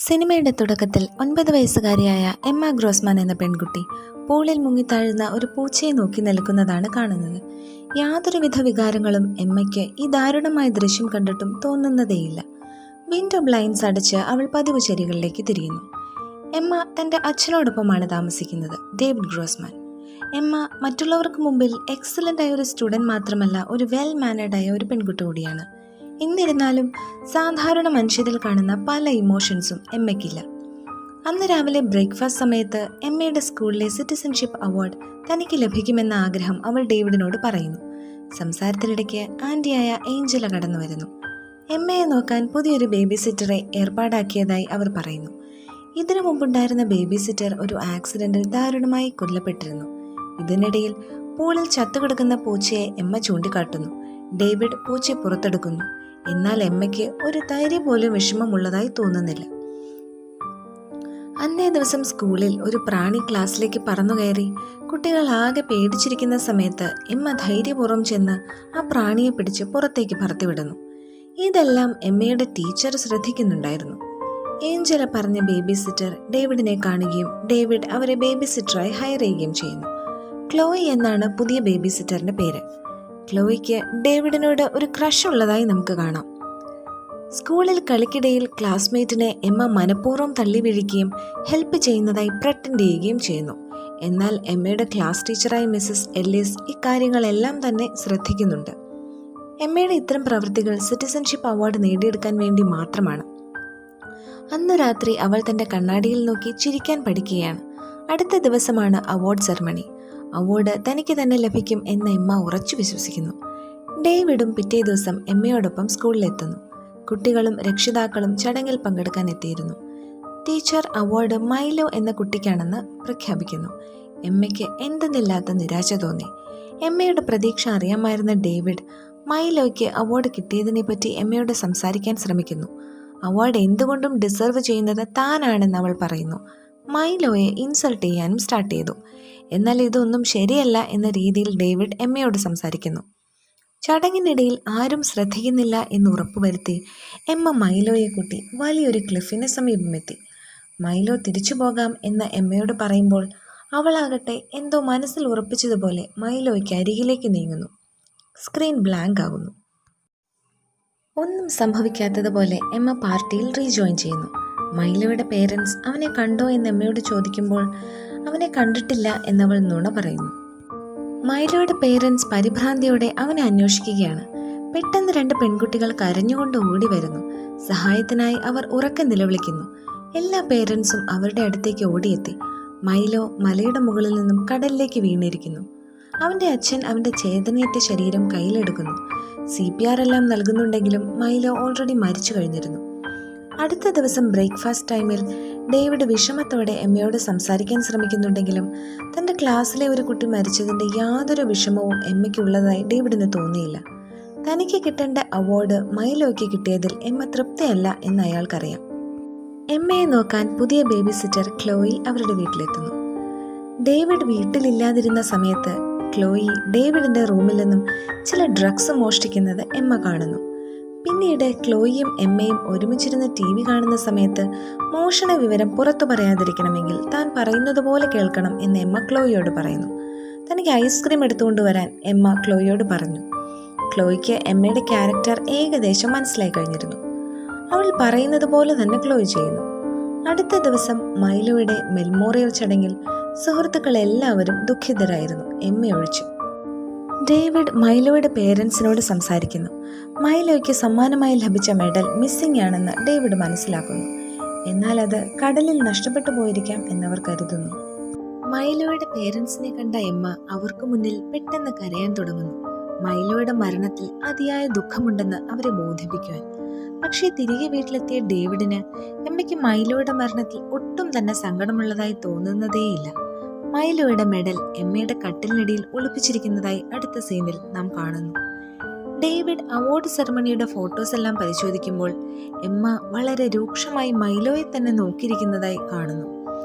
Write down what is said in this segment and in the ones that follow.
സിനിമയുടെ തുടക്കത്തിൽ 9 വയസ്സുകാരിയായ എമ്മ ഗ്രോസ്മാൻ എന്ന പെൺകുട്ടി പൂളിൽ മുങ്ങിത്താഴുന്ന ഒരു പൂച്ചയെ നോക്കി നിൽക്കുന്നതാണ് കാണുന്നത്. യാതൊരുവിധ വികാരങ്ങളും എമ്മയ്ക്ക് ഈ ദാരുണമായ ദൃശ്യം കണ്ടിട്ടും തോന്നുന്നതേയില്ല. വിൻഡോ ബ്ലൈൻഡ്സ് അടച്ച് അവൾ പതിവ് ശരികളിലേക്ക് തിരിയുന്നു. എമ്മ തൻ്റെ അച്ഛനോടൊപ്പമാണ് താമസിക്കുന്നത്, ഡേവിഡ് ഗ്രോസ്മാൻ. എമ്മ മറ്റുള്ളവർക്ക് മുമ്പിൽ എക്സലൻ്റ് ആയ ഒരു സ്റ്റുഡൻറ് മാത്രമല്ല, ഒരു വെൽ മാനേർഡായ ഒരു പെൺകുട്ടി കൂടിയാണ്. എന്നിരുന്നാലും സാധാരണ മനുഷ്യരിൽ കാണുന്ന പല ഇമോഷൻസും എമ്മയ്ക്കില്ല. അന്ന് രാവിലെ ബ്രേക്ക്ഫാസ്റ്റ് സമയത്ത് എമ്മയുടെ സ്കൂളിലെ സിറ്റിസൺഷിപ്പ് അവാർഡ് തനിക്ക് ലഭിക്കുമെന്ന ആഗ്രഹം അവൾ ഡേവിഡിനോട് പറയുന്നു. സംസാരത്തിനിടയ്ക്ക് ആൻറ്റിയായ ഏഞ്ചല കടന്നു വരുന്നു. എമ്മയെ നോക്കാൻ പുതിയൊരു ബേബി സിറ്ററെ ഏർപ്പാടാക്കിയതായി അവർ പറയുന്നു. ഇതിനു മുമ്പുണ്ടായിരുന്ന ബേബി സിറ്റർ ഒരു ആക്സിഡന്റിൽ ദാരുണമായി കൊല്ലപ്പെട്ടിരുന്നു. ഇതിനിടയിൽ പൂളിൽ ചത്തുകിടക്കുന്ന പൂച്ചയെ എമ്മ ചൂണ്ടിക്കാട്ടുന്നു. ഡേവിഡ് പൂച്ചയെ പുറത്തെടുക്കുന്നു. എന്നാൽ എമ്മയ്ക്ക് ഒരു തരി പോലും വിഷമമുള്ളതായി തോന്നുന്നില്ല. അന്നേ ദിവസം സ്കൂളിൽ ഒരു പ്രാണി ക്ലാസ്സിലേക്ക് പറന്നു കയറി കുട്ടികൾ ആകെ പേടിച്ചിരിക്കുന്ന സമയത്ത് എമ്മ ധൈര്യപൂർവ്വം ചെന്ന് ആ പ്രാണിയെ പിടിച്ച് പുറത്തേക്ക് പറത്തിവിടുന്നു. ഇതെല്ലാം എമ്മയുടെ ടീച്ചർ ശ്രദ്ധിക്കുന്നുണ്ടായിരുന്നു. ഏഞ്ചല പറഞ്ഞ ബേബി സിറ്റർ ഡേവിഡിനെ കാണുകയും ഡേവിഡ് അവരെ ബേബി സിറ്ററായി ഹയർ ചെയ്യുകയും ചെയ്യുന്നു. ക്ലോയി എന്നാണ് പുതിയ ബേബി സിറ്ററിന്റെ പേര്. ക്ലോയിക്ക് ഡേവിഡിനോട് ഒരു ക്രഷ് ഉള്ളതായി നമുക്ക് കാണാം. സ്കൂളിൽ കളിക്കിടയിൽ ക്ലാസ്മേറ്റിനെ എമ്മ മനഃപൂർവ്വം തള്ളി വീഴുകയും ഹെൽപ്പ് ചെയ്യുന്നതായി പ്രട്ടൻഡ് ചെയ്യുകയും ചെയ്യുന്നു. എന്നാൽ എമ്മയുടെ ക്ലാസ് ടീച്ചറായ മിസ്സസ് എല്ലിസ് ഇക്കാര്യങ്ങളെല്ലാം തന്നെ ശ്രദ്ധിക്കുന്നുണ്ട്. എമ്മയുടെ ഇത്തരം പ്രവൃത്തികൾ സിറ്റിസൺഷിപ്പ് അവാർഡ് നേടിയെടുക്കാൻ വേണ്ടി മാത്രമാണ്. അന്നു രാത്രി അവൾ തൻ്റെ കണ്ണാടിയിൽ നോക്കി ചിരിക്കാൻ പഠിക്കുകയാണ്. അടുത്ത ദിവസമാണ് അവാർഡ് സെറമണി. അവാർഡ് തനിക്ക് തന്നെ ലഭിക്കും എന്ന് എമ്മ ഉറച്ചു വിശ്വസിക്കുന്നു. ഡേവിഡും പിറ്റേ ദിവസം എമ്മയോടൊപ്പം സ്കൂളിലെത്തുന്നു. കുട്ടികളും രക്ഷിതാക്കളും ചടങ്ങിൽ പങ്കെടുക്കാൻ എത്തിയിരുന്നു. ടീച്ചർ അവാർഡ് മൈലോ എന്ന കുട്ടിക്കാണെന്ന് പ്രഖ്യാപിക്കുന്നു. എമ്മയ്ക്ക് എന്തെന്നില്ലാത്ത നിരാശ തോന്നി. എമ്മയുടെ പ്രതീക്ഷ അറിയാമായിരുന്ന ഡേവിഡ് മൈലോയ്ക്ക് അവാർഡ് കിട്ടിയതിനെ പറ്റി എമ്മയോട് സംസാരിക്കാൻ ശ്രമിക്കുന്നു. അവാർഡ് എന്തുകൊണ്ടും ഡിസർവ് ചെയ്യുന്നത് താനാണെന്ന് അവൾ പറയുന്നു. മൈലോയെ ഇൻസൾട്ട് ചെയ്യാനും സ്റ്റാർട്ട് ചെയ്തു. എന്നാൽ ഇതൊന്നും ശരിയല്ല എന്ന രീതിയിൽ ഡേവിഡ് എമ്മയോട് സംസാരിക്കുന്നു. ചടങ്ങിനിടയിൽ ആരും ശ്രദ്ധിക്കുന്നില്ല എന്ന് ഉറപ്പുവരുത്തി എമ്മ മൈലോയെ കൂട്ടി വലിയൊരു ക്ലിഫിന് സമീപമെത്തി. മൈലോ തിരിച്ചു പോകാം എന്ന് എമ്മയോട് പറയുമ്പോൾ അവളാകട്ടെ എന്തോ മനസ്സിൽ ഉറപ്പിച്ചതുപോലെ മൈലോയ്ക്ക് അരികിലേക്ക് നീങ്ങുന്നു. സ്ക്രീൻ ബ്ലാങ്ക് ആകുന്നു. ഒന്നും സംഭവിക്കാത്തതുപോലെ എമ്മ പാർട്ടിയിൽ റീജോയിൻ ചെയ്യുന്നു. മൈലോയുടെ പേരൻസ് അവനെ കണ്ടോ എന്ന് എമ്മയോട് ചോദിക്കുമ്പോൾ അവനെ കണ്ടിട്ടില്ല എന്നവൾ നുണ പറയുന്നു. മൈലോയുടെ പേരൻസ് പരിഭ്രാന്തിയോടെ അവനെ അന്വേഷിക്കുകയാണ്. പെട്ടെന്ന് 2 പെൺകുട്ടികൾ കരഞ്ഞുകൊണ്ട് ഓടി വരുന്നു. സഹായത്തിനായി അവർ ഉറക്കെ നിലവിളിക്കുന്നു. എല്ലാ പേരൻസും അവരുടെ അടുത്തേക്ക് ഓടിയെത്തി. മൈലോ മലയുടെ മുകളിൽ നിന്നും കടലിലേക്ക് വീണിരിക്കുന്നു. അവൻ്റെ അച്ഛൻ അവൻ്റെ ചേതനയേറ്റ ശരീരം കയ്യിലെടുക്കുന്നു. CPR എല്ലാം നൽകുന്നുണ്ടെങ്കിലും മൈലോ ഓൾറെഡി മരിച്ചു കഴിഞ്ഞിരുന്നു. അടുത്ത ദിവസം ബ്രേക്ക്ഫാസ്റ്റ് ടൈമിൽ ഡേവിഡ് വിഷമത്തോടെ എമ്മയോട് സംസാരിക്കാൻ ശ്രമിക്കുന്നുണ്ടെങ്കിലും തൻ്റെ ക്ലാസ്സിലെ ഒരു കുട്ടി മരിച്ചതിൻ്റെ യാതൊരു വിഷമവും എമ്മയ്ക്കുള്ളതായി ഡേവിഡിന് തോന്നിയില്ല. തനിക്ക് കിട്ടേണ്ട അവാർഡ് മൈലോയ്ക്ക് കിട്ടിയതിൽ എമ്മ തൃപ്തിയല്ല എന്ന് അയാൾക്കറിയാം. എമ്മയെ നോക്കാൻ പുതിയ ബേബി സിറ്റർ ക്ലോയി അവരുടെ വീട്ടിലെത്തുന്നു. ഡേവിഡ് വീട്ടിലില്ലാതിരുന്ന സമയത്ത് ക്ലോയി ഡേവിഡിൻ്റെ റൂമിൽ നിന്നും ചില ഡ്രഗ്സ് മോഷ്ടിക്കുന്നത് എമ്മ കാണുന്നു. പിന്നീട് ക്ലോയിയും എമ്മയും ഒരുമിച്ചിരുന്ന് TV കാണുന്ന സമയത്ത് മോഷണ വിവരം പുറത്തു പറയാതിരിക്കണമെങ്കിൽ താൻ പറയുന്നത് പോലെ കേൾക്കണം എന്ന് എമ്മ ക്ലോയിയോട് പറയുന്നു. തനിക്ക് ഐസ്ക്രീം എടുത്തുകൊണ്ടുവരാൻ എമ്മ ക്ലോയിയോട് പറഞ്ഞു. ക്ലോയിക്ക് എമ്മയുടെ ക്യാരക്ടർ ഏകദേശം മനസ്സിലായി കഴിഞ്ഞിരുന്നു. അവൾ പറയുന്നത് പോലെ തന്നെ ക്ലോയി ചെയ്യുന്നു. അടുത്ത ദിവസം മൈലോയുടെ മെമ്മോറിയൽ ചടങ്ങിൽ സുഹൃത്തുക്കൾ എല്ലാവരും ദുഃഖിതരായിരുന്നു, എമ്മയൊഴിച്ചു. ഡേവിഡ് മൈലോയുടെ പേരൻസിനോട് സംസാരിക്കുന്നു. മൈലോയ്ക്ക് സമ്മാനമായി ലഭിച്ച മെഡൽ മിസ്സിംഗ് ആണെന്ന് ഡേവിഡ് മനസ്സിലാക്കുന്നു. എന്നാൽ അത് കടലിൽ നഷ്ടപ്പെട്ടു പോയിരിക്കാം എന്നവർ കരുതുന്നു. മൈലോയുടെ പേരൻസിനെ കണ്ട എമ്മ അവർക്ക് മുന്നിൽ പെട്ടെന്ന് കരയാൻ തുടങ്ങുന്നു. മൈലോയുടെ മരണത്തിൽ അതിയായ ദുഃഖമുണ്ടെന്ന് അവരെ ബോധിപ്പിക്കുവാൻ. പക്ഷേ തിരികെ വീട്ടിലെത്തിയ ഡേവിഡിന് എമ്മയ്ക്ക് മൈലോയുടെ മരണത്തിൽ ഒട്ടും തന്നെ സങ്കടമുള്ളതായി തോന്നുന്നതേയില്ല. മൈലോയുടെ മെഡൽ എമ്മയുടെ കട്ടിലിനടിയിൽ ഒളിപ്പിച്ചിരിക്കുന്നതായി അടുത്ത സീനിൽ നാം കാണുന്നു. ഡേവിഡ് അവാർഡ് സെറമണിയുടെ ഫോട്ടോസ് എല്ലാം പരിശോധിക്കുമ്പോൾ എമ്മ വളരെ രൂക്ഷമായി മൈലോയെ തന്നെ നോക്കിയിരിക്കുന്നതായി കാണുന്നു.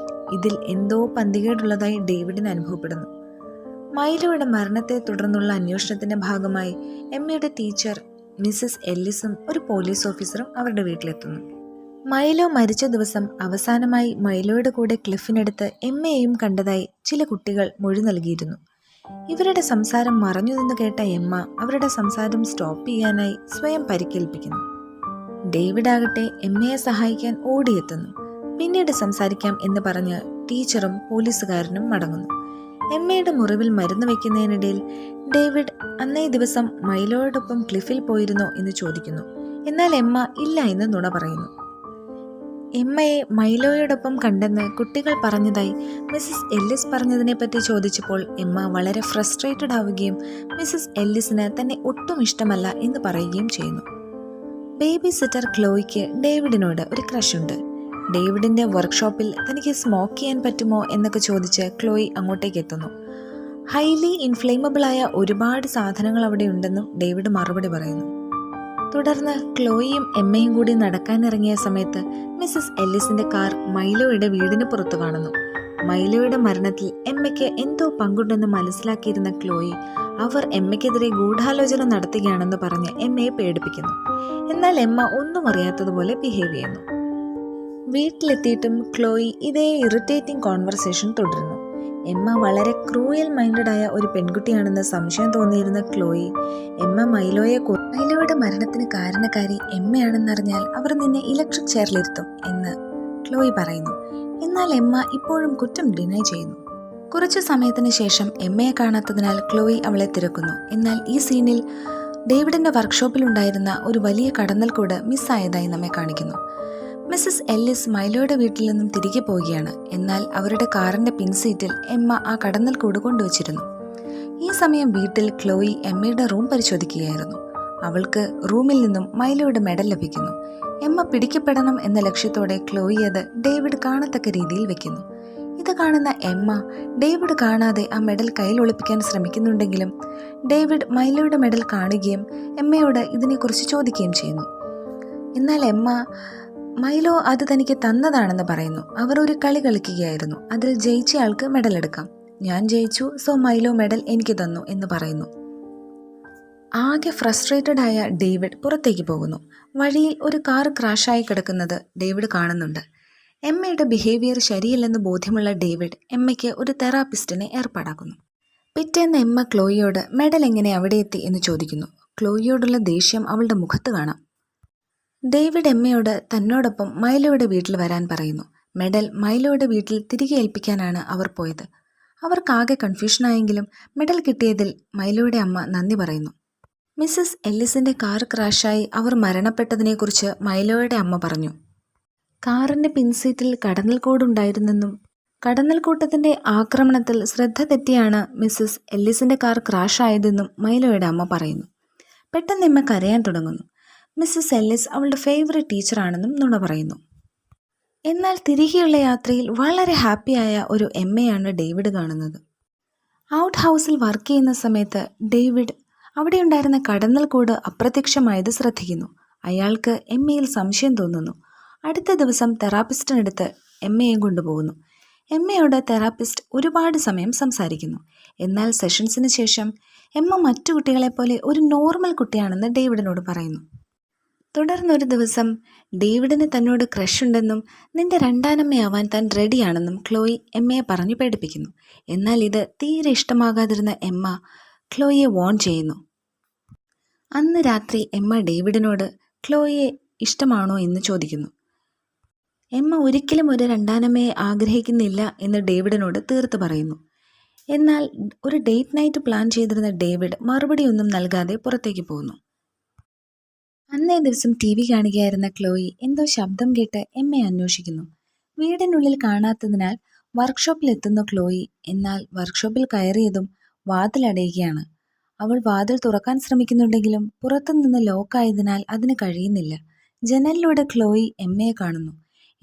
ഇതിൽ എന്തോ പന്തികേടുള്ളതായി ഡേവിഡിന് അനുഭവപ്പെടുന്നു. മൈലോയുടെ മരണത്തെ തുടർന്നുള്ള അന്വേഷണത്തിന്റെ ഭാഗമായി എമ്മയുടെ ടീച്ചർ മിസ്സസ് എല്ലിസും ഒരു പോലീസ് ഓഫീസറും അവരുടെ വീട്ടിലെത്തുന്നു. മൈലോ മരിച്ച ദിവസം അവസാനമായി മൈലോയുടെ കൂടെ ക്ലിഫിനടുത്ത് എമ്മയെയും കണ്ടതായി ചില കുട്ടികൾ മൊഴി നൽകിയിരുന്നു. ഇവരുടെ സംസാരം മറഞ്ഞു നിന്ന് കേട്ട എമ്മ അവരുടെ സംസാരം സ്റ്റോപ്പ് ചെയ്യാനായി സ്വയം പരിക്കേൽപ്പിക്കുന്നു. ഡേവിഡ് ആകട്ടെ എമ്മയെ സഹായിക്കാൻ ഓടിയെത്തുന്നു. പിന്നീട് സംസാരിക്കാം എന്ന് പറഞ്ഞ് ടീച്ചറും പോലീസുകാരനും മടങ്ങുന്നു. എമ്മയുടെ മുറിവിൽ മരുന്ന് വയ്ക്കുന്നതിനിടയിൽ ഡേവിഡ് അന്നേ ദിവസം മൈലോയോടൊപ്പം ക്ലിഫിൽ പോയിരുന്നോ എന്ന് ചോദിക്കുന്നു. എന്നാൽ എമ്മ ഇല്ല എന്ന് നുണ പറയുന്നു. എമ്മയെ മൈലോയോടൊപ്പം കണ്ടെന്ന് കുട്ടികൾ പറഞ്ഞതായി മിസ്സസ് എല്ലിസ് പറഞ്ഞതിനെപ്പറ്റി ചോദിച്ചപ്പോൾ എമ്മ വളരെ ഫ്രസ്ട്രേറ്റഡ് ആവുകയും മിസ്സസ് എല്ലിസിന് തന്നെ ഒട്ടും ഇഷ്ടമല്ല എന്ന് പറയുകയും ചെയ്യുന്നു. ബേബി സിറ്റർ ക്ലോയ്ക്ക് ഡേവിഡിനോട് ഒരു ക്രഷുണ്ട്. ഡേവിഡിന്റെ വർക്ക്ഷോപ്പിൽ തനിക്ക് സ്മോക്ക് ചെയ്യാൻ പറ്റുമോ എന്നൊക്കെ ചോദിച്ച് ക്ലോയി അങ്ങോട്ടേക്ക് എത്തുന്നു. ഹൈലി ഇൻഫ്ലേമബിളായ ഒരുപാട് സാധനങ്ങൾ അവിടെ ഉണ്ടെന്നും ഡേവിഡ് മറുപടി പറയുന്നു. തുടർന്ന് ക്ലോയിയും എമ്മയും കൂടി നടക്കാനിറങ്ങിയ സമയത്ത് മിസ്സസ് എല്ലിസിന്റെ കാർ മൈലോയുടെ വീടിന് പുറത്തു കാണുന്നു. മൈലോയുടെ മരണത്തിൽ എമ്മയ്ക്ക് എന്തോ പങ്കുണ്ടെന്ന് മനസ്സിലാക്കിയിരുന്ന ക്ലോയി അവർ എമ്മയ്ക്കെതിരെ ഗൂഢാലോചന നടത്തുകയാണെന്ന് പറഞ്ഞ് എമ്മയെ പേടിപ്പിക്കുന്നു. എന്നാൽ എമ്മ ഒന്നും അറിയാത്തതുപോലെ ബിഹേവ് ചെയ്യുന്നു. വീട്ടിലെത്തിയിട്ടും ക്ലോയി ഇതേ ഇറിറ്റേറ്റിംഗ് കോൺവെർസേഷൻ തുടരുന്നു. എമ്മ വളരെ ക്രൂയൽ മൈൻഡഡ് ആയ ഒരു പെൺകുട്ടിയാണെന്ന് സംശയം തോന്നിയിരുന്ന ക്ലോയി എമ്മ മൈലോയുടെ മരണത്തിന് കാരണക്കാരി എമ്മയാണെന്നറിഞ്ഞാൽ അവർ നിന്നെ ഇലക്ട്രിക് ചെയറിലിരുത്തും എന്ന് ക്ലോയി പറയുന്നു. എന്നാൽ എമ്മ ഇപ്പോഴും കുറ്റം ഡിനൈ ചെയ്യുന്നു. കുറച്ചു സമയത്തിന് ശേഷം എമ്മയെ കാണാത്തതിനാൽ ക്ലോയി അവളെ തിരക്കുന്നു. എന്നാൽ ഈ സീനിൽ ഡേവിഡിന്റെ വർക്ക്ഷോപ്പിലുണ്ടായിരുന്ന ഒരു വലിയ കടന്നൽക്കൂട് മിസ്സായതായി നമ്മെ കാണിക്കുന്നു. മിസ്സസ് എല്ലിസ് മൈലോയുടെ വീട്ടിൽ നിന്നും തിരികെ പോവുകയാണ്. എന്നാൽ അവരുടെ കാറിന്റെ പിൻസീറ്റിൽ എമ്മ ആ കടന്നൽക്കൂട് കൊണ്ടുവച്ചിരുന്നു. ഈ സമയം വീട്ടിൽ ക്ലോയി എമ്മയുടെ റൂം പരിശോധിക്കുകയായിരുന്നു. അവൾക്ക് റൂമിൽ നിന്നും മൈലോയുടെ മെഡൽ ലഭിക്കുന്നു. എമ്മ പിടിക്കപ്പെടണം എന്ന ലക്ഷ്യത്തോടെ ക്ലോയി അത് ഡേവിഡ് കാണത്തക്ക രീതിയിൽ വെക്കുന്നു. ഇത് കാണുന്ന എമ്മ ഡേവിഡ് കാണാതെ ആ മെഡൽ കയ്യിൽ ഒളിപ്പിക്കാൻ ശ്രമിക്കുന്നുണ്ടെങ്കിലും ഡേവിഡ് മൈലോയുടെ മെഡൽ കാണുകയും എമ്മയോട് ഇതിനെക്കുറിച്ച് ചോദിക്കുകയും ചെയ്യുന്നു. എന്നാൽ എമ്മ മൈലോ അത് തനിക്ക് തന്നതാണെന്ന് പറയുന്നു. അവർ ഒരു കളി കളിക്കുകയായിരുന്നു. അതിൽ ജയിച്ചയാൾക്ക് മെഡൽ എടുക്കാം. ഞാൻ ജയിച്ചു, സോ മൈലോ മെഡൽ എനിക്ക് തന്നു എന്ന് പറയുന്നു. ആകെ ഫ്രസ്ട്രേറ്റഡ് ആയ ഡേവിഡ് പുറത്തേക്ക് പോകുന്നു. വഴിയിൽ ഒരു കാർ ക്രാഷായി കിടക്കുന്നത് ഡേവിഡ് കാണുന്നുണ്ട്. എമ്മയുടെ ബിഹേവിയർ ശരിയല്ലെന്ന് ബോധ്യമുള്ള ഡേവിഡ് എമ്മയ്ക്ക് ഒരു തെറാപ്പിസ്റ്റിനെ ഏർപ്പാടാക്കുന്നു. പിറ്റേന്ന് എമ്മ ക്ലോയിയോട് മെഡൽ എങ്ങനെ അവിടെ എത്തി എന്ന് ചോദിക്കുന്നു. ക്ലോയിയോടുള്ള ദേഷ്യം അവളുടെ മുഖത്ത് കാണാം. ഡേവിഡ് എമ്മയോട് തന്നോടൊപ്പം മൈലോയുടെ വീട്ടിൽ വരാൻ പറയുന്നു. മെഡൽ മൈലോയുടെ വീട്ടിൽ തിരികെ ഏൽപ്പിക്കാനാണ് അവർ പോയത്. അവർക്കാകെ കൺഫ്യൂഷനായെങ്കിലും മെഡൽ കിട്ടിയതിൽ മൈലോയുടെ അമ്മ നന്ദി പറയുന്നു. മിസ്സസ് എല്ലിസിന്റെ കാർ ക്രാഷായി അവർ മരണപ്പെട്ടതിനെക്കുറിച്ച് മൈലോയുടെ അമ്മ പറഞ്ഞു. കാറിന്റെ പിൻസീറ്റിൽ കടന്നൽക്കൂടുണ്ടായിരുന്നെന്നും കടന്നൽക്കൂട്ടത്തിന്റെ ആക്രമണത്തിൽ ശ്രദ്ധ തെറ്റിയാണ് മിസ്സസ് എല്ലിസിന്റെ കാർ ക്രാഷായതെന്നും മൈലോയുടെ അമ്മ പറയുന്നു. പെട്ടെന്ന് എമ്മ കരയാൻ തുടങ്ങുന്നു. മിസ്സസ് എല്ലിസ് അവളുടെ ഫേവറേറ്റ് ടീച്ചറാണെന്നും നുണ പറയുന്നു. എന്നാൽ തിരികെയുള്ള യാത്രയിൽ വളരെ ഹാപ്പിയായ ഒരു എമ്മയാണ് ഡേവിഡ് കാണുന്നത്. ഔട്ട് ഹൗസിൽ വർക്ക് ചെയ്യുന്ന സമയത്ത് ഡേവിഡ് അവിടെ ഉണ്ടായിരുന്ന കടന്നൽക്കൂട് അപ്രത്യക്ഷമായത് ശ്രദ്ധിക്കുന്നു. അയാൾക്ക് എമ്മയിൽ സംശയം തോന്നുന്നു. അടുത്ത ദിവസം തെറാപ്പിസ്റ്റിനടുത്ത് എമ്മയെയും കൊണ്ടുപോകുന്നു. എമ്മയോട് തെറാപ്പിസ്റ്റ് ഒരുപാട് സമയം സംസാരിക്കുന്നു. എന്നാൽ സെഷൻസിന് ശേഷം എമ്മ മറ്റു കുട്ടികളെപ്പോലെ ഒരു നോർമൽ കുട്ടിയാണെന്ന് ഡേവിഡിനോട് പറയുന്നു. തുടർന്നൊരു ദിവസം ഡേവിഡിന് തന്നോട് ക്രഷ് ഉണ്ടെന്നും നിന്റെ രണ്ടാനമ്മയാവാൻ താൻ റെഡിയാണെന്നും ക്ലോയി എമ്മയെ പറഞ്ഞു പേടിപ്പിക്കുന്നു. എന്നാൽ ഇത് തീരെ ഇഷ്ടമാകാതിരുന്ന എമ്മ ക്ലോയിയെ വോൺ ചെയ്യുന്നു. അന്ന് രാത്രി എമ്മ ഡേവിഡിനോട് ക്ലോയിയെ ഇഷ്ടമാണോ എന്ന് ചോദിക്കുന്നു. എമ്മ ഒരിക്കലും ഒരു രണ്ടാനമ്മയെ ആഗ്രഹിക്കുന്നില്ല എന്ന് ഡേവിഡിനോട് തീർത്ത് പറയുന്നു. എന്നാൽ ഒരു ഡേറ്റ് നൈറ്റ് പ്ലാൻ ചെയ്തിരുന്ന ഡേവിഡ് മറുപടിയൊന്നും നൽകാതെ പുറത്തേക്ക് പോകുന്നു. അന്നേ ദിവസം TV കാണുകയായിരുന്ന ക്ലോയി എന്തോ ശബ്ദം കേട്ട് എമ്മയെ അന്വേഷിക്കുന്നു. വീടിനുള്ളിൽ കാണാത്തതിനാൽ വർക്ക്ഷോപ്പിലെത്തുന്ന ക്ലോയി എന്നാൽ വർക്ക്ഷോപ്പിൽ കയറിയതും വാതിലടയുകയാണ്. അവൾ വാതിൽ തുറക്കാൻ ശ്രമിക്കുന്നുണ്ടെങ്കിലും പുറത്തുനിന്ന് ലോക്കായതിനാൽ അതിന് കഴിയുന്നില്ല. ജനലിലൂടെ ക്ലോയി എമ്മയെ കാണുന്നു.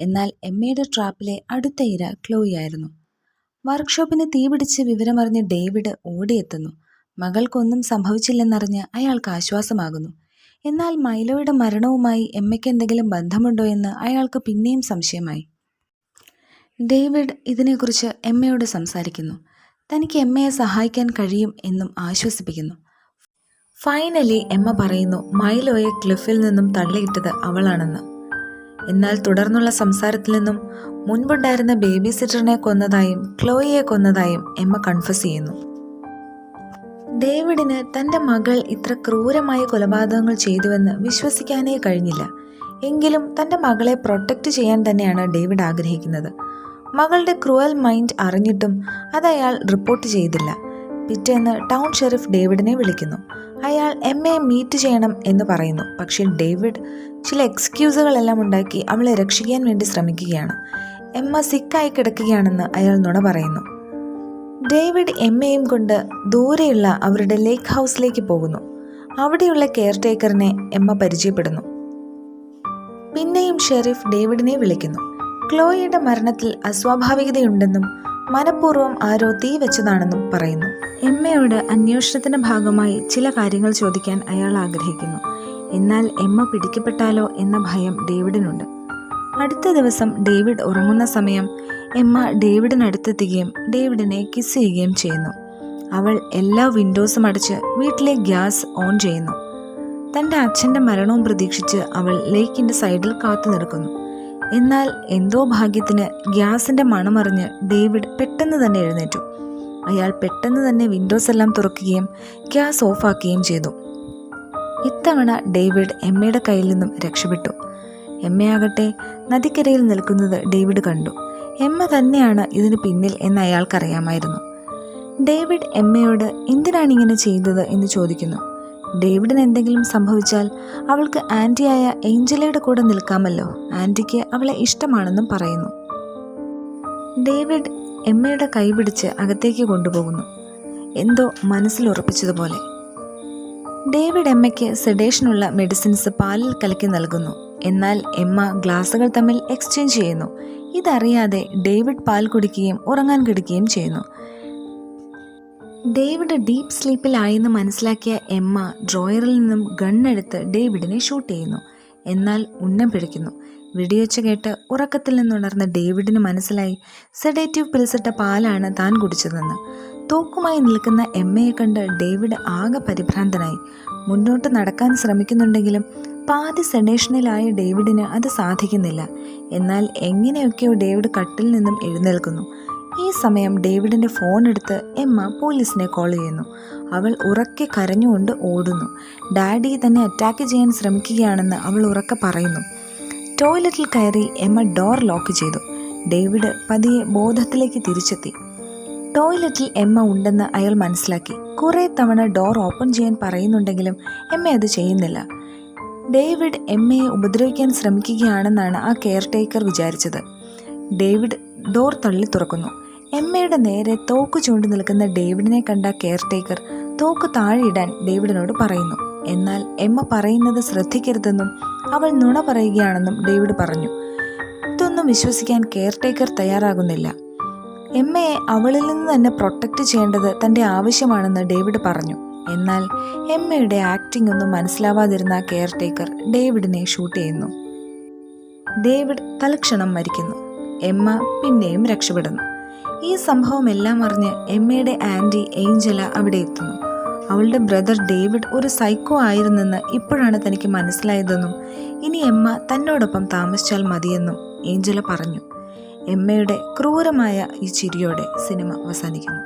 എന്നാൽ എമ്മയുടെ ട്രാപ്പിലെ അടുത്ത ഇര ക്ലോയി ആയിരുന്നു. വർക്ക്ഷോപ്പിന് തീപിടിച്ച് വിവരമറിഞ്ഞ് ഡേവിഡ് ഓടിയെത്തുന്നു. മകൾക്കൊന്നും സംഭവിച്ചില്ലെന്നറിഞ്ഞ് അയാൾക്ക് ആശ്വാസമാകുന്നു. എന്നാൽ മൈലോയുടെ മരണവുമായി എമ്മയ്ക്ക് എന്തെങ്കിലും ബന്ധമുണ്ടോ എന്ന് അയാൾക്ക് പിന്നെയും സംശയമായി. ഡേവിഡ് ഇതിനെക്കുറിച്ച് എമ്മയോട് സംസാരിക്കുന്നു. തനിക്ക് എമ്മയെ സഹായിക്കാൻ കഴിയും എന്നും ആശ്വസിപ്പിക്കുന്നു. ഫൈനലി എമ്മ പറയുന്നു മൈലോയെ ക്ലിഫിൽ നിന്നും തള്ളിയിട്ടത് അവളാണെന്ന്. എന്നാൽ തുടർന്നുള്ള സംസാരത്തിൽ നിന്നും മുൻപുണ്ടായിരുന്ന ബേബി സിറ്ററിനെ കൊന്നതായും ക്ലോയിയെ കൊന്നതായും എമ്മ കൺഫസ് ചെയ്യുന്നു. ഡേവിഡിന് തൻ്റെ മകൾ ഇത്ര ക്രൂരമായ കൊലപാതകങ്ങൾ ചെയ്തുവെന്ന് വിശ്വസിക്കാനേ കഴിഞ്ഞില്ല. എങ്കിലും തൻ്റെ മകളെ പ്രൊട്ടക്റ്റ് ചെയ്യാൻ തന്നെയാണ് ഡേവിഡ് ആഗ്രഹിക്കുന്നത്. മകളുടെ ക്രൂവൽ മൈൻഡ് അറിഞ്ഞിട്ടും അത് അയാൾ റിപ്പോർട്ട് ചെയ്തില്ല. പിറ്റേന്ന് ടൗൺ ഷെറിഫ് ഡേവിഡിനെ വിളിക്കുന്നു. അയാൾ എമ്മയെ മീറ്റ് ചെയ്യണം എന്ന് പറയുന്നു. പക്ഷേ ഡേവിഡ് ചില എക്സ്ക്യൂസുകളെല്ലാം ഉണ്ടാക്കി അവളെ രക്ഷിക്കാൻ വേണ്ടി ശ്രമിക്കുകയാണ്. എമ്മ സിക്കായി കിടക്കുകയാണെന്ന് അയാൾ നുണ പറയുന്നു. ഡേവിഡ് എമ്മയും കൊണ്ട് ദൂരെയുള്ള അവരുടെ ലേക്ക് ഹൗസിലേക്ക് പോകുന്നു. അവിടെയുള്ള കെയർ ടേക്കറിനെ എമ്മ പരിചയപ്പെടുന്നു. പിന്നെയും ഷെരീഫ് ഡേവിഡിനെ വിളിക്കുന്നു. ക്ലോയിയുടെ മരണത്തിൽ അസ്വാഭാവികതയുണ്ടെന്നും മനഃപൂർവ്വം ആരോ തീ വെച്ചതാണെന്നും പറയുന്നു. എമ്മയോട് അന്വേഷണത്തിന്റെ ഭാഗമായി ചില കാര്യങ്ങൾ ചോദിക്കാൻ അയാൾ ആഗ്രഹിക്കുന്നു. എന്നാൽ എമ്മ പിടിക്കപ്പെട്ടാലോ എന്ന ഭയം ഡേവിഡിനുണ്ട്. അടുത്ത ദിവസം ഡേവിഡ് ഉറങ്ങുന്ന സമയം എമ്മ ഡേവിഡിനടുത്തെത്തുകയും ഡേവിഡിനെ കിസ് ചെയ്യുകയും ചെയ്യുന്നു. അവൾ എല്ലാ വിൻഡോസും അടച്ച് വീട്ടിലെ ഗ്യാസ് ഓൺ ചെയ്യുന്നു. തൻ്റെ അച്ഛൻ്റെ മരണവും പ്രതീക്ഷിച്ച് അവൾ ലേക്കിൻ്റെ സൈഡിൽ കാത്തു നിൽക്കുന്നു. എന്നാൽ എന്തോ ഭാഗ്യത്തിന് ഗ്യാസിൻ്റെ മണമറിഞ്ഞ് ഡേവിഡ് പെട്ടെന്ന് തന്നെ എഴുന്നേറ്റു. അയാൾ പെട്ടെന്ന് തന്നെ വിൻഡോസ് എല്ലാം തുറക്കുകയും ഗ്യാസ് ഓഫാക്കുകയും ചെയ്തു. ഇത്തവണ ഡേവിഡ് എമ്മയുടെ കയ്യിൽ നിന്നും രക്ഷപ്പെട്ടു. എമ്മയാകട്ടെ നദിക്കരയിൽ നിൽക്കുന്നത് ഡേവിഡ് കണ്ടു. എമ്മ തന്നെയാണ് ഇതിന് പിന്നിൽ എന്ന് അയാൾക്കറിയാമായിരുന്നു. ഡേവിഡ് എമ്മയോട് എന്തിനാണിങ്ങനെ ചെയ്തത് എന്ന് ചോദിക്കുന്നു. ഡേവിഡിന് എന്തെങ്കിലും സംഭവിച്ചാൽ അവൾക്ക് ആൻറ്റിയായ ഏഞ്ചലയുടെ കൂടെ നിൽക്കാമല്ലോ, ആൻറ്റിക്ക് അവളെ ഇഷ്ടമാണെന്നും പറയുന്നു. ഡേവിഡ് എമ്മയുടെ കൈ പിടിച്ച് അകത്തേക്ക് കൊണ്ടുപോകുന്നു, എന്തോ മനസ്സിൽ ഉറപ്പിച്ചതുപോലെ. ഡേവിഡ് എമ്മയ്ക്ക് സെഡേഷനുള്ള മെഡിസിൻസ് പാലിൽ കലക്കി നൽകുന്നു. എന്നാൽ എമ്മ ഗ്ലാസുകൾ തമ്മിൽ എക്സ്ചേഞ്ച് ചെയ്യുന്നു. ഇതറിയാതെ ഡേവിഡ് പാൽ കുടിക്കുകയും ഉറങ്ങാൻ കിടക്കുകയും ചെയ്യുന്നു. ഡേവിഡ് ഡീപ്പ് സ്ലീപ്പിലായെന്ന് മനസ്സിലാക്കിയ എമ്മ ഡ്രോയറിൽ നിന്നും ഗണ്ണെടുത്ത് ഡേവിഡിനെ ഷൂട്ട് ചെയ്യുന്നു. എന്നാൽ ഉന്നം പിഴയ്ക്കുന്നു. വെടിയൊച്ച കേട്ട് ഉറക്കത്തിൽ നിന്നുണർന്ന ഡേവിഡിന് മനസ്സിലായി സെഡേറ്റീവ് പിൽസിട്ട പാലാണ് താൻ കുടിച്ചതെന്ന്. തോക്കുമായി നിൽക്കുന്ന എമ്മയെ കണ്ട് ഡേവിഡ് ആകെ പരിഭ്രാന്തനായി. മുന്നോട്ട് നടക്കാൻ ശ്രമിക്കുന്നുണ്ടെങ്കിലും പാതി സെഡേഷനിലായ ഡേവിഡിന് അത് സാധിക്കുന്നില്ല. എന്നാൽ എങ്ങനെയൊക്കെയോ ഡേവിഡ് കട്ടിൽ നിന്നും എഴുന്നേൽക്കുന്നു. ഈ സമയം ഡേവിഡിൻ്റെ ഫോൺ എടുത്ത് എമ്മ പോലീസിനെ കോൾ ചെയ്യുന്നു. അവൾ ഉറക്കെ കരഞ്ഞുകൊണ്ട് ഓടുന്നു. ഡാഡി തന്നെ അറ്റാക്ക് ചെയ്യാൻ ശ്രമിക്കുകയാണെന്ന് അവൾ ഉറക്കെ പറയുന്നു. ടോയ്ലറ്റിൽ കയറി എമ്മ ഡോർ ലോക്ക് ചെയ്തു. ഡേവിഡ് പതിയെ ബോധത്തിലേക്ക് തിരിച്ചെത്തി. ടോയ്ലറ്റിൽ എമ്മ ഉണ്ടെന്ന് അയാൾ മനസ്സിലാക്കി. കുറേ തവണ ഡോർ ഓപ്പൺ ചെയ്യാൻ പറയുന്നുണ്ടെങ്കിലും എമ്മ അത് ചെയ്യുന്നില്ല. ഡേവിഡ് എമ്മയെ ഉപദ്രവിക്കാൻ ശ്രമിക്കുകയാണെന്നാണ് ആ കെയർ ടേക്കർ വിചാരിച്ചത്. ഡേവിഡ് ഡോർ തള്ളി തുറക്കുന്നു. എമ്മയുടെ നേരെ തോക്ക് ചൂണ്ടി നിൽക്കുന്ന ഡേവിഡിനെ കണ്ട കെയർ ടേക്കർ തോക്ക് താഴെയിടാൻ ഡേവിഡിനോട് പറയുന്നു. എന്നാൽ എമ്മ പറയുന്നത് ശ്രദ്ധിക്കരുതെന്നും അവൾ നുണ പറയുകയാണെന്നും ഡേവിഡ് പറഞ്ഞു. ഇതൊന്നും വിശ്വസിക്കാൻ കെയർ ടേക്കർ തയ്യാറാകുന്നില്ല. എമ്മയെ അവളിൽ നിന്ന് തന്നെ പ്രൊട്ടക്റ്റ് ചെയ്യേണ്ടത് തൻ്റെ ആവശ്യമാണെന്ന് ഡേവിഡ് പറഞ്ഞു. എന്നാൽ എമ്മയുടെ ആക്ടിംഗ് ഒന്നും മനസ്സിലാവാതിരുന്ന കെയർ ടേക്കർ ഡേവിഡിനെ ഷൂട്ട് ചെയ്യുന്നു. ഡേവിഡ് തൽക്ഷണം മരിക്കുന്നു. എമ്മ പിന്നെയും രക്ഷപ്പെടുന്നു. ഈ സംഭവം എല്ലാം അറിഞ്ഞ് എമ്മയുടെ ആൻറ്റി ഏഞ്ചല അവിടെ എത്തുന്നു. അവളുടെ ബ്രദർ ഡേവിഡ് ഒരു സൈക്കോ ആയിരുന്നെന്ന് ഇപ്പോഴാണ് തനിക്ക് മനസ്സിലായതെന്നും ഇനി എമ്മ തന്നോടൊപ്പം താമസിച്ചാൽ മതിയെന്നും ഏഞ്ചല പറഞ്ഞു. എമ്മയുടെ ക്രൂരമായ ഈ ചിരിയോടെ സിനിമ അവസാനിക്കുന്നു.